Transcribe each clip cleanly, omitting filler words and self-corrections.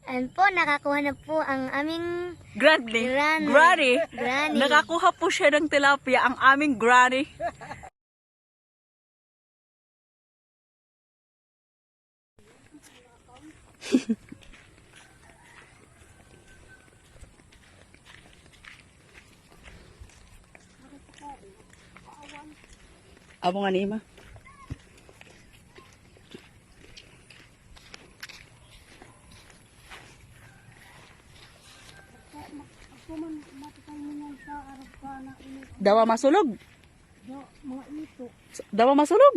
Ayan po, nakakuha na po ang aming Granny. Granny. Nakakuha po siya ng tilapia, ang aming granny. Abo nga ni Ima. Dawa masulog. Mga ito. Dawa masulog.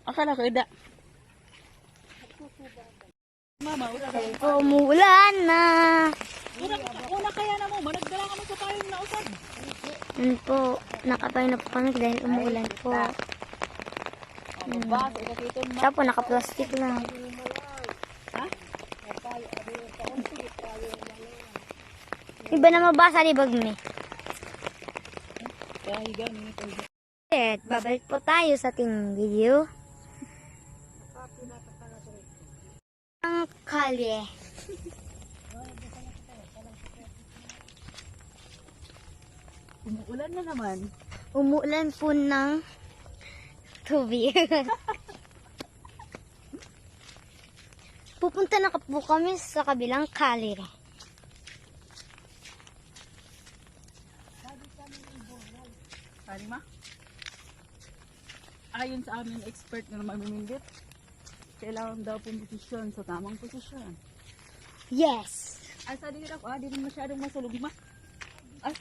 Akala ko ida. Mama, Umuulan na. una kaya na mo, managdala ka mo sa tayong nausad. Ayan po, nakapay na po kami dahil umuulan po. Tapos naka-plastic lang. Ha? Iba na mabasa ni bag ni. Babalik po tayo sa ating video. Ang kalye. Umuulan na naman. Umuulan po ng tubig. Pupunta na po kami sa kabilang kalye. Kalima? Ayon sa aming expert na mamimindit, kailangan daw pong posisyon sa tamang posisyon. Yes! Ay, sa dirap, di rin masyadong masulog, ma. Ay,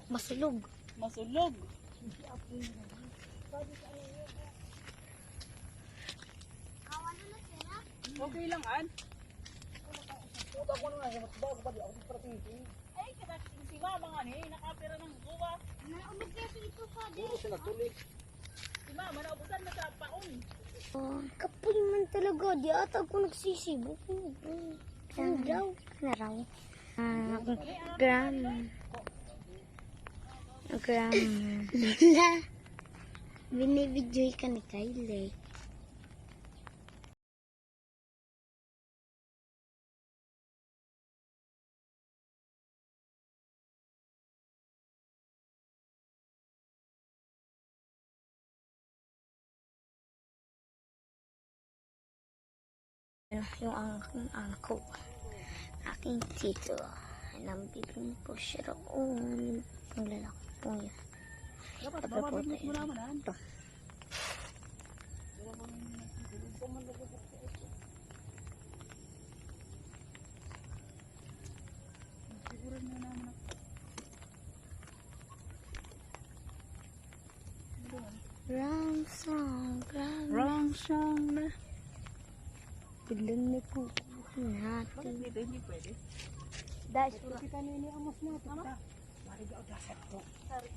Masulog. masulog. Okay lang, An. Ay, kadating si Mama nga ni, nakapira ng guwa. Naumag kasi ito pa Si Mama, naubusan na sa paon. Kapal man talaga. Di ata ako nagsisibok. Ano daw? Ano raw? Gram. Binibidyoy ka ni Kylie. Yung aking angko, aking tito, nambibing po siya roon. Ang lalaki po niya. Dapat, Tapos po bababit mo tayo. naman, An. Siguran na naman ako. Wrong song, Wrong song na. Biglang may kuko natin. Dito hindi pwede. Dahil sura. Kita nini amos natin. Mama? Mariga o dasat to. Sorry.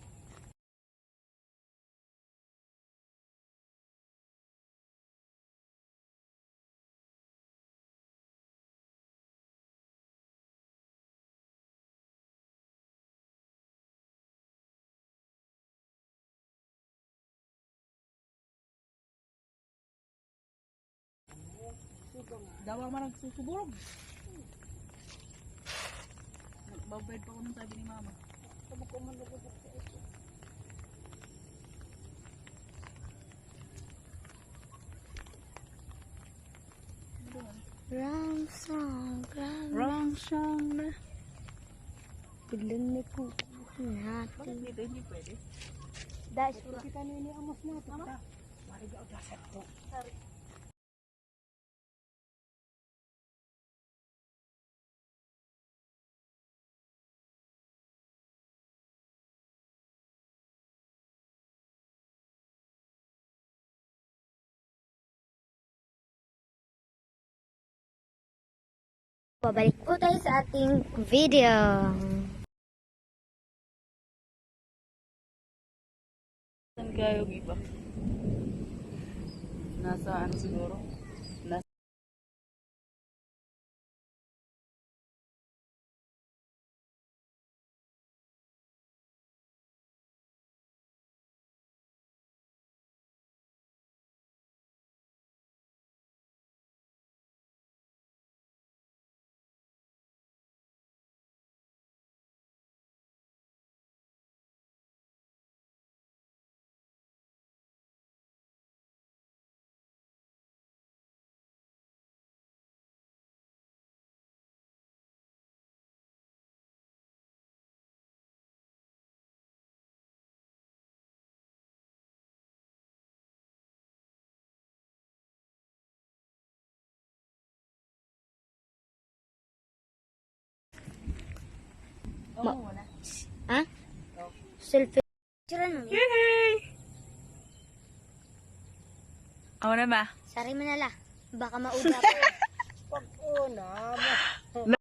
Dawa man nagsusuburog. Nagbabed pa ko nung sabi ni Mama. Sabok ko man nagabok sa ito. Wrong song, Wrong song na. Biglang may kuko natin. Dito hindi pwede. Dahil sura. Kita nini amos natin. Mama? Mariga o dasat to. Sorry. Pabalik po tayo sa ating video. Saan kayo iba? Nasaan siguro? Oo muna. Ha? Selfie. Tira na. Yay! Ako na ba? Sari mo na la. Baka mauda pa. Pag-una mo.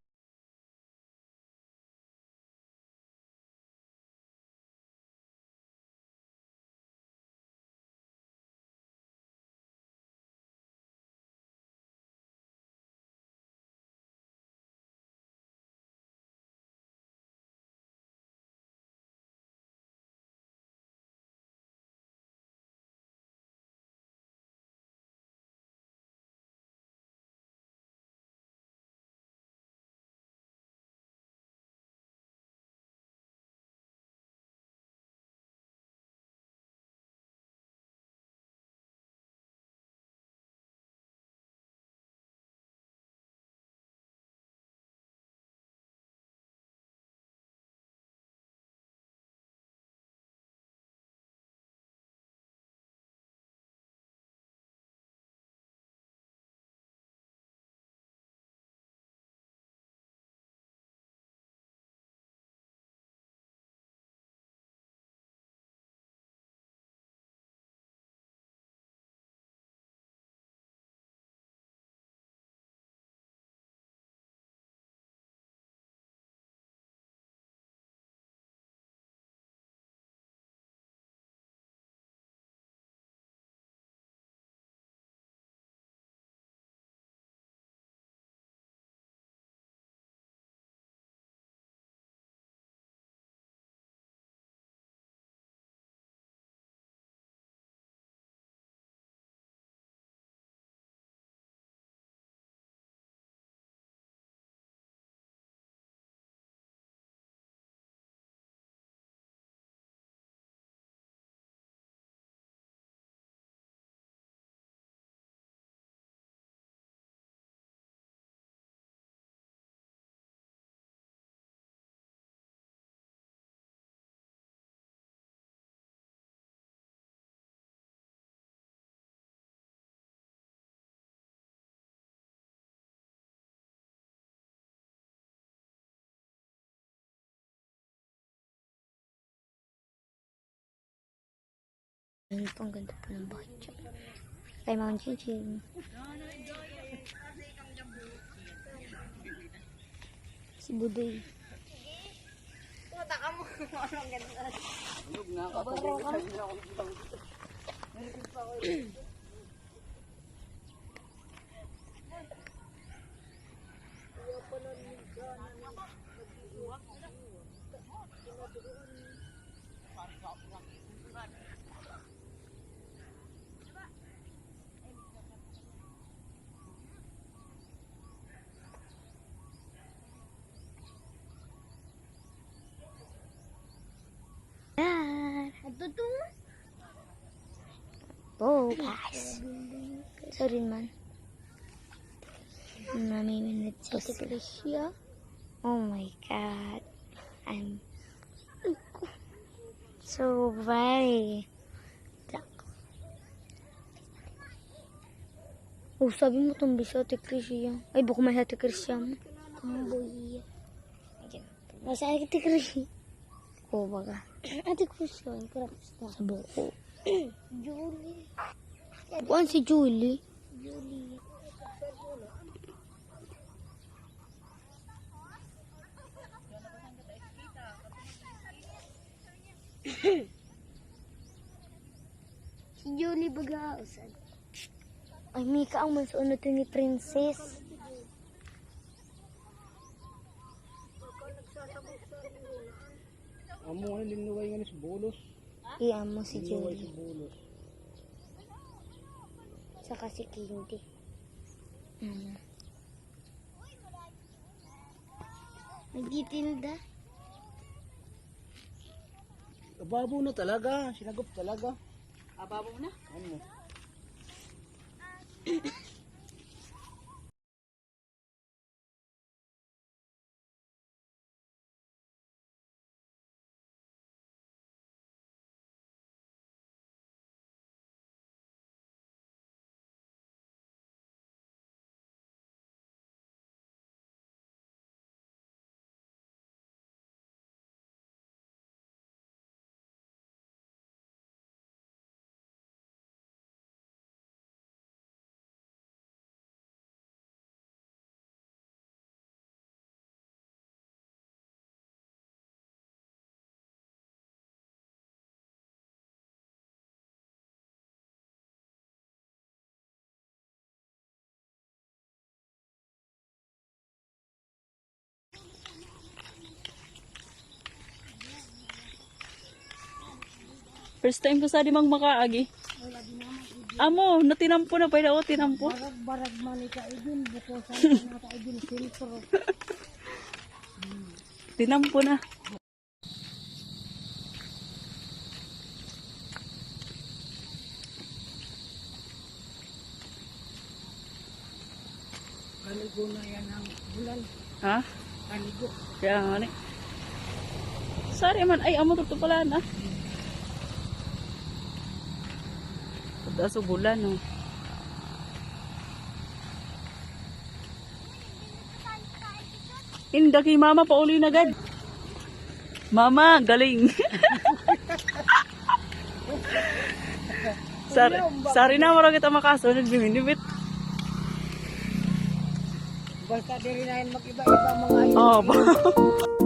Ano po, ang ganda po ng bahay dyan. Kay Mount Chinchin. Si Budoy. Bukas. Sorry man. Nami-minute sa Tricia. Oh my God. I'm so very dark. Oh, sabi mo tumbi sa Ate Tricia. Ay, buko may Ate Tricia mo. Kamboy. Masa Ate Tricia. Oh, baga. Ate Tricia. Sa buko. Julie. Bukan si Julie. Julie. Si Julie baga. Ay, Mika ang mansuunod ni Princess. Amo ano linuway nga sa bolos. Iyan mo si Linuway sa Julie. bolos. Saka si Kindy. Nagtitilda. Ababaw na talaga, sinagop talaga. Ababaw na. Ano? First time ko sa di mang makaagi. Amo, natinampo na pala o tinampo. Barag-barag manika idin, bukosan na ka idin filtro. Tinampo na. Kaligo na yan ang bulan. Ha? Kaligo. Kaya nga ni. Sorry man, ay amo to pala na. Pagdaso bulan no. Inda kay mama pauli na gad. Mama, galing. Sari na mara kita makasunod bimindibit. Basta di rin na yan mag-iba-iba mga ayun. Oh,